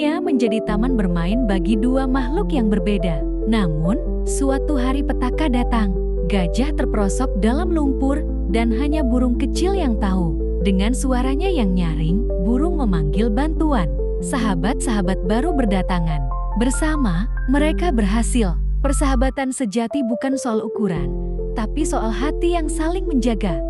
Dunia menjadi taman bermain bagi dua makhluk yang berbeda. Namun, suatu hari petaka datang. Gajah terperosok dalam lumpur dan hanya burung kecil yang tahu. Dengan suaranya yang nyaring, burung memanggil bantuan. Sahabat-sahabat baru berdatangan. Bersama, mereka berhasil. Persahabatan sejati bukan soal ukuran, tapi soal hati yang saling menjaga.